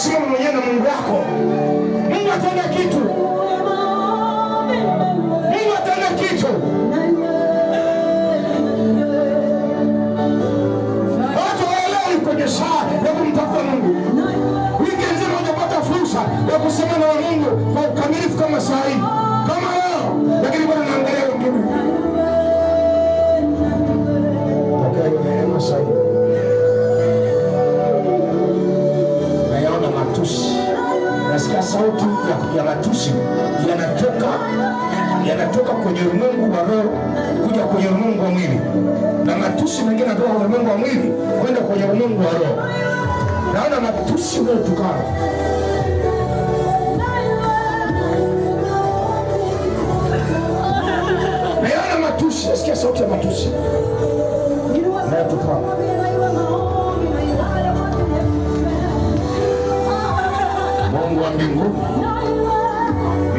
usimame mwenyewe na Mungu wako. Mungu atenda kitu. Mungu atenda kitu. Watu waelewi kwenye saa ya kumtafuta Mungu. Wiki nzima hujapata fursa ya kusema na Mungu kwa ukamilifu kama saa hii, kama leo, lakini bado naangalia wengine. Neema saa hii. Nayaona matusi. Nasikia sauti ya matusi yanatoka kwenye ulimwengu wa roho kuja kwenye ulimwengu wa mwili, na matusi mengine yanatoka kwenye ulimwengu wa mwili kwenda kwenye ulimwengu wa roho. Naona matusi unayotukana. Naona matusi, nasikia sauti ya matusi unayotukana. Mungu wa mbinguni